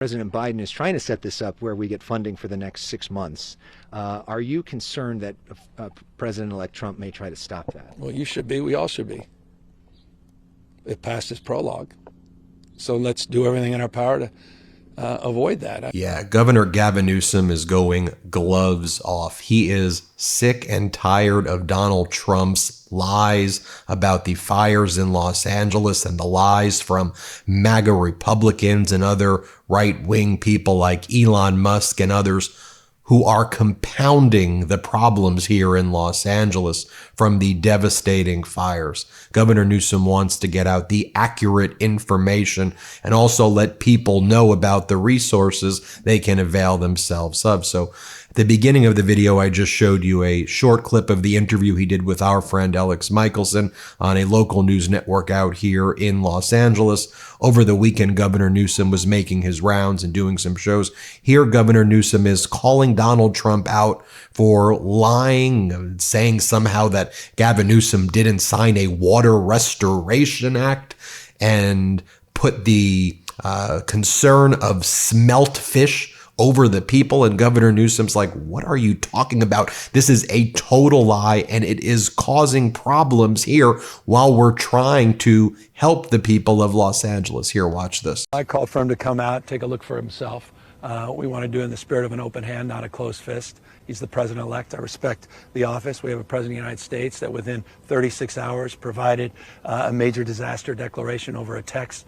President Biden is trying to set this up where we get funding for the next 6 months. Are you concerned that President-elect Trump may try to stop that? Well, you should be. We all should be. It passed his prologue. So let's do everything in our power to avoid that. Yeah, Governor Gavin Newsom is going gloves off. He is sick and tired of Donald Trump's lies about the fires in Los Angeles and the lies from MAGA Republicans and other right-wing people like Elon Musk and others who are compounding the problems here in Los Angeles from the devastating fires. Governor Newsom wants to get out the accurate information and also let people know about the resources they can avail themselves of. So at the beginning of the video, I just showed you a short clip of the interview he did with our friend Alex Michelson on a local news network out here in Los Angeles. Over the weekend, Governor Newsom was making his rounds and doing some shows. Here, Governor Newsom is calling Donald Trump out for lying, saying somehow that Gavin Newsom didn't sign a Water Restoration Act and put the concern of smelt fish over the people. And Governor Newsom's like, what are you talking about? This is a total lie, and it is causing problems here while we're trying to help the people of Los Angeles. Here, watch this. I called for him to come out, take a look for himself. We want to do it in the spirit of an open hand, not a closed fist. He's the president-elect. I respect the office. We have a president of the United States that within 36 hours provided a major disaster declaration over a text.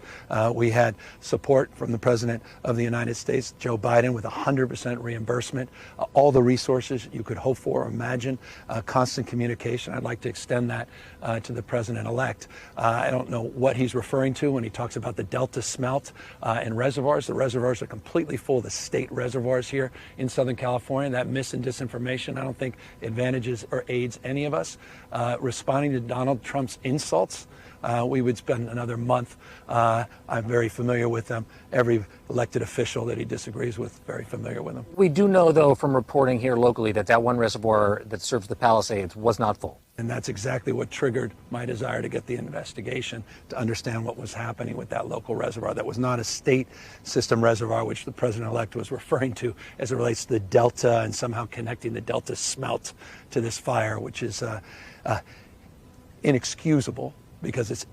We had support from the president of the United States, Joe Biden, with 100% reimbursement, all the resources you could hope for or imagine, constant communication. I'd like to extend that to the president-elect. I don't know what he's referring to when he talks about the Delta smelt in reservoirs. The reservoirs are completely full, the state reservoirs here in Southern California. That disinformation, I don't think advantages or aids any of us. Responding to Donald Trump's insults, we would spend another month. I'm very familiar with them. Every elected official that he disagrees with, very familiar with them. We do know, though, from reporting here locally that that one reservoir that serves the Palisades was not full. And that's exactly what triggered my desire to get the investigation, to understand what was happening with that local reservoir. That was not a state system reservoir, which the president-elect was referring to as it relates to the Delta and somehow connecting the Delta smelt to this fire, which is inexcusable because it's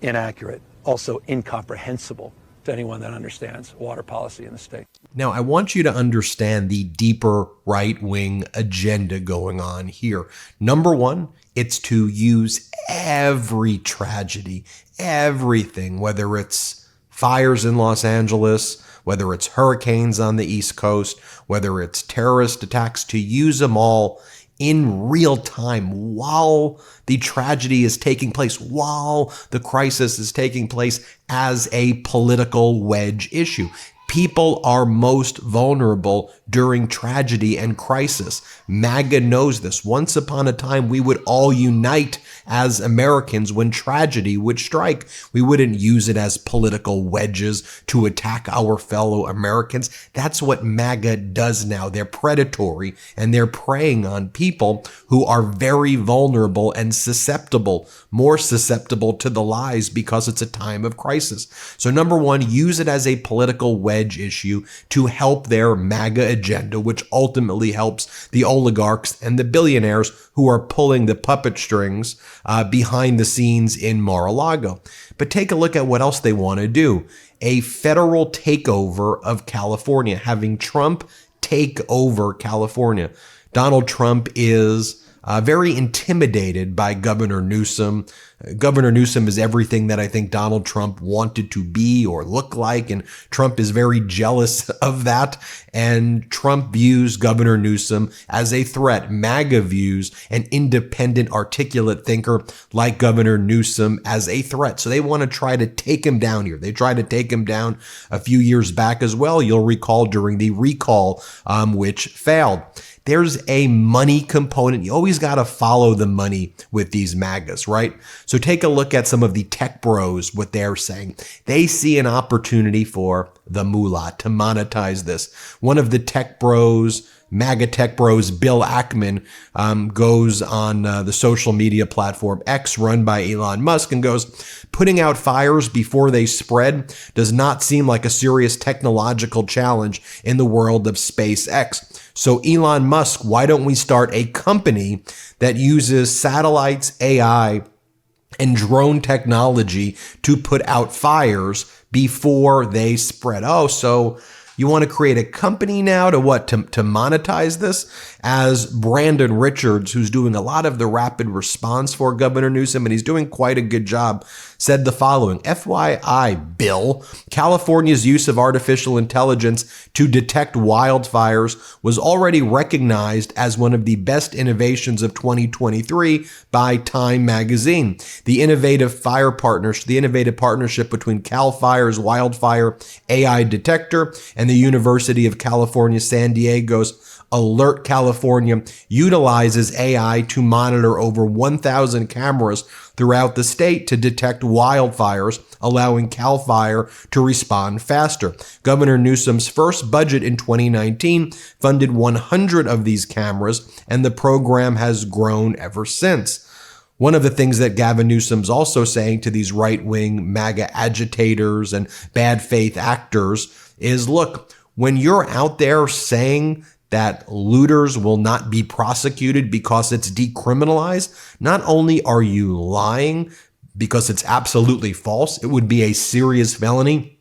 inaccurate, also incomprehensible to anyone that understands water policy in the state. Now, I want you to understand the deeper right-wing agenda going on here. Number one, it's to use every tragedy, everything, whether it's fires in Los Angeles, whether it's hurricanes on the East Coast, whether it's terrorist attacks, to use them all in real time while the tragedy is taking place, while the crisis is taking place as a political wedge issue. People are most vulnerable during tragedy and crisis. MAGA knows this. Once upon a time, we would all unite as Americans when tragedy would strike. We wouldn't use it as political wedges to attack our fellow Americans. That's what MAGA does now. They're predatory and they're preying on people who are very vulnerable and susceptible, more susceptible to the lies because it's a time of crisis. So number one, use it as a political wedge issue to help their MAGA agenda, which ultimately helps the oligarchs and the billionaires who are pulling the puppet strings behind the scenes in Mar-a-Lago. But take a look at what else they want to do. A federal takeover of California, having Trump take over California. Donald Trump is very intimidated by Governor Newsom. Governor Newsom is everything that I think Donald Trump wanted to be or look like, and Trump is very jealous of that. And Trump views Governor Newsom as a threat. MAGA views an independent, articulate thinker like Governor Newsom as a threat. So they want to try to take him down here. They tried to take him down a few years back as well. You'll recall during the recall, which failed. There's a money component. You always got to follow the money with these MAGAs, right? So take a look at some of the tech bros, what they're saying. They see an opportunity for the moolah to monetize this. One of the tech bros, MAGA tech bros, Bill Ackman, goes on the social media platform X, run by Elon Musk, and goes, putting out fires before they spread does not seem like a serious technological challenge in the world of SpaceX. So Elon Musk, why don't we start a company that uses satellites, AI, and drone technology to put out fires before they spread? Oh, so you want to create a company now to what? To monetize this? As Brandon Richards, who's doing a lot of the rapid response for Governor Newsom, and he's doing quite a good job, said the following: FYI, Bill, California's use of artificial intelligence to detect wildfires was already recognized as one of the best innovations of 2023 by Time magazine. The innovative partnership between Cal Fire's wildfire AI detector and the University of California, San Diego's Alert California utilizes AI to monitor over 1,000 cameras throughout the state to detect wildfires, allowing Cal Fire to respond faster. Governor Newsom's first budget in 2019 funded 100 of these cameras, and the program has grown ever since. One of the things that Gavin Newsom's also saying to these right-wing MAGA agitators and bad faith actors is, look, when you're out there saying that looters will not be prosecuted because it's decriminalized, not only are you lying because it's absolutely false, it would be a serious felony,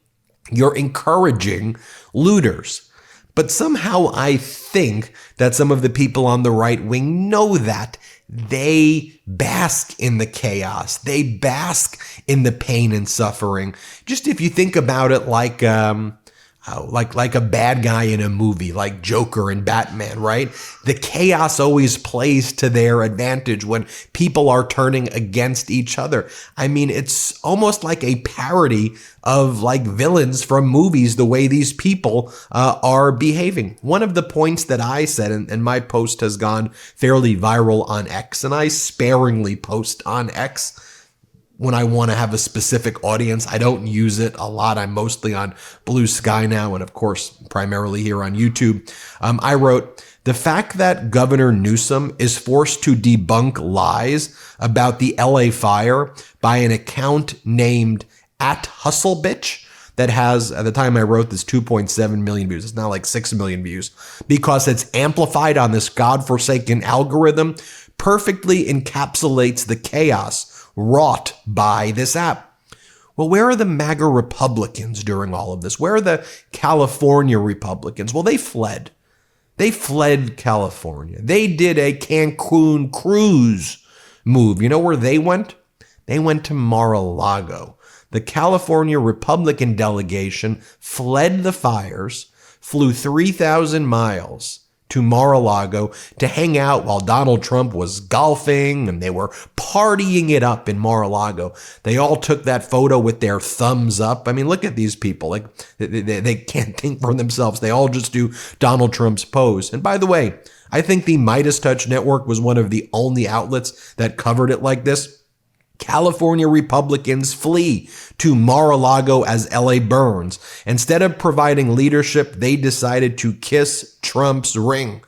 you're encouraging looters. But somehow I think that some of the people on the right wing know that. They bask in the chaos. They bask in the pain and suffering. Just if you think about it like a bad guy in a movie, like Joker and Batman, right? The chaos always plays to their advantage when people are turning against each other. I mean, it's almost like a parody of like villains from movies, the way these people are behaving. One of the points that I said, and my post has gone fairly viral on X, and I sparingly post on X when I want to have a specific audience. I don't use it a lot. I'm mostly on Blue Sky now, and of course, primarily here on YouTube. I wrote, the fact that Governor Newsom is forced to debunk lies about the LA fire by an account named @HustleBitch that has, at the time I wrote this, 2.7 million views. It's now like 6 million views because it's amplified on this godforsaken algorithm, perfectly encapsulates the chaos wrought by this app. Well, where are the MAGA Republicans during all of this? Where are the California Republicans? Well, they fled. They fled California. They did a Cancun cruise move. You know where they went? They went to Mar-a-Lago. The California Republican delegation fled the fires, flew 3,000 miles to Mar-a-Lago to hang out while Donald Trump was golfing and they were partying it up in Mar-a-Lago. They all took that photo with their thumbs up. I mean, look at these people. Like they can't think for themselves. They all just do Donald Trump's pose. And by the way, I think the MeidasTouch network was one of the only outlets that covered it like this. California Republicans flee to Mar-a-Lago as LA burns. Instead of providing leadership, they decided to kiss Trump's ring.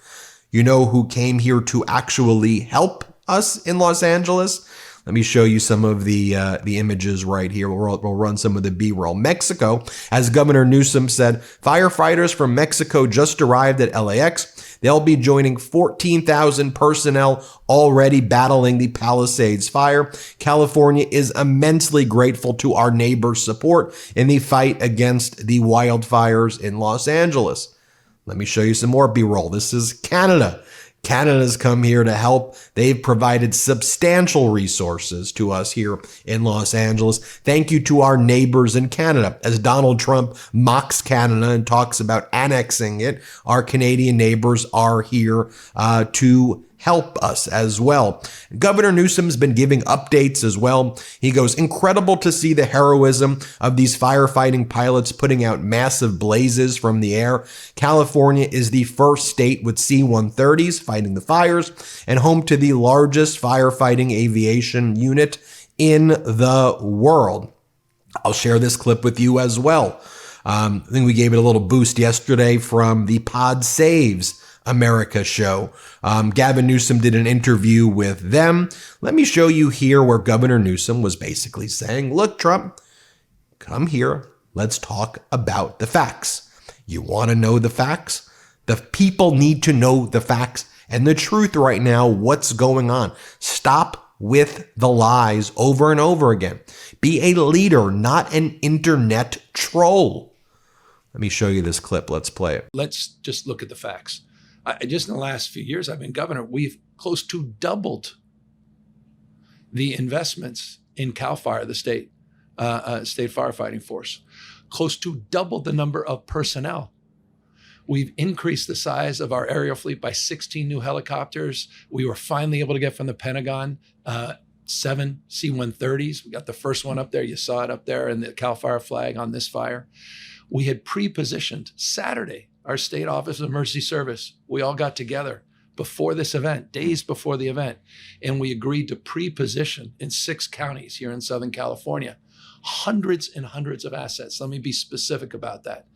You know who came here to actually help us in Los Angeles? Let me show you some of the images right here. We'll run some of the B-roll. Mexico, as Governor Newsom said, firefighters from Mexico just arrived at LAX. They'll be joining 14,000 personnel already battling the Palisades fire. California is immensely grateful to our neighbors' support in the fight against the wildfires in Los Angeles. Let me show you some more B-roll. This is Canada. Canada's come here to help. They've provided substantial resources to us here in Los Angeles. Thank you to our neighbors in Canada. As Donald Trump mocks Canada and talks about annexing it, our Canadian neighbors are here to help us as well. Governor Newsom's been giving updates as well. He goes, incredible to see the heroism of these firefighting pilots putting out massive blazes from the air. California is the first state with C-130s fighting the fires and home to the largest firefighting aviation unit in the world. I'll share this clip with you as well. I think we gave it a little boost yesterday from the Pod Saves America show. Gavin Newsom did an interview with them. Let me show you here where Governor Newsom was basically saying, look, Trump, come here. Let's talk about the facts. You want to know the facts? The people need to know the facts and the truth right now, what's going on. Stop with the lies over and over again. Be a leader, not an internet troll. Let me show you this clip. Let's play it. Let's just look at the facts. Just in the last few years I've been governor, we've close to doubled the investments in CAL FIRE, the state firefighting force. Close to double the number of personnel. We've increased the size of our aerial fleet by 16 new helicopters. We were finally able to get from the Pentagon 7 C-130s. We got the first one up there. You saw it up there in the CAL FIRE flag on this fire. We had pre-positioned Saturday, our state office of emergency service. We all got together before this event, days before the event, and we agreed to pre-position in 6 counties here in Southern California, hundreds and hundreds of assets. Let me be specific about that.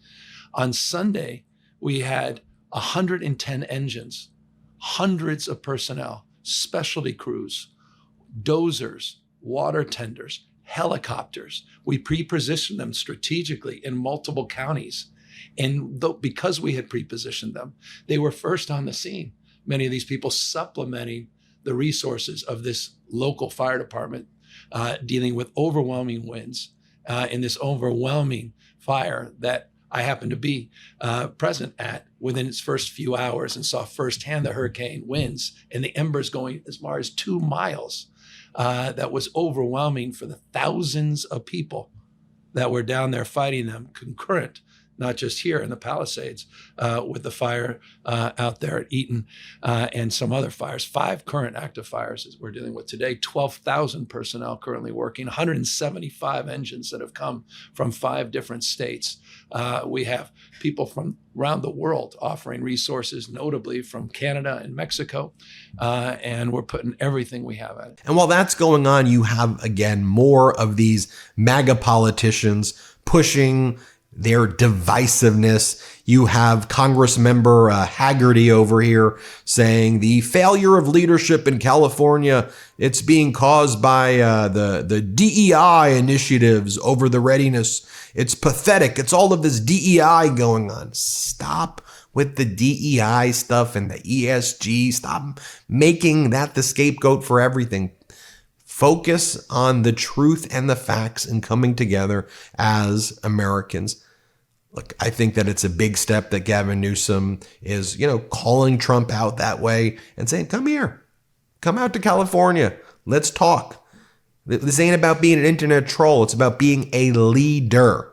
On Sunday, we had 110 engines, hundreds of personnel, specialty crews, dozers, water tenders, helicopters. We pre-positioned them strategically in multiple counties. And because we had pre-positioned them, they were first on the scene. Many of these people supplementing the resources of this local fire department, dealing with overwhelming winds in this overwhelming fire that I happened to be present at within its first few hours and saw firsthand the hurricane winds and the embers going as far as 2 miles. That was overwhelming for the thousands of people that were down there fighting them concurrent, not just here in the Palisades, with the fire out there at Eaton and some other fires. 5 current active fires as we're dealing with today, 12,000 personnel currently working, 175 engines that have come from 5 different states. We have people from around the world offering resources, notably from Canada and Mexico, and we're putting everything we have at it. And while that's going on, you have, again, more of these MAGA politicians pushing their divisiveness. You have Congress member Haggerty over here saying the failure of leadership in California, it's being caused by the DEI initiatives over the readiness. It's pathetic. It's all of this DEI going on. Stop with the DEI stuff and the ESG. Stop making that the scapegoat for everything. Focus on the truth and the facts and coming together as Americans. Look, I think that it's a big step that Gavin Newsom is, calling Trump out that way and saying, come here, come out to California. Let's talk. This ain't about being an internet troll. It's about being a leader.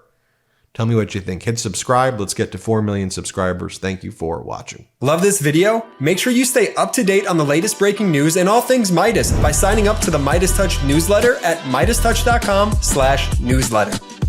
Tell me what you think. Hit subscribe. Let's get to 4 million subscribers. Thank you for watching. Love this video? Make sure you stay up to date on the latest breaking news and all things Midas by signing up to the MeidasTouch newsletter at MeidasTouch.com/newsletter.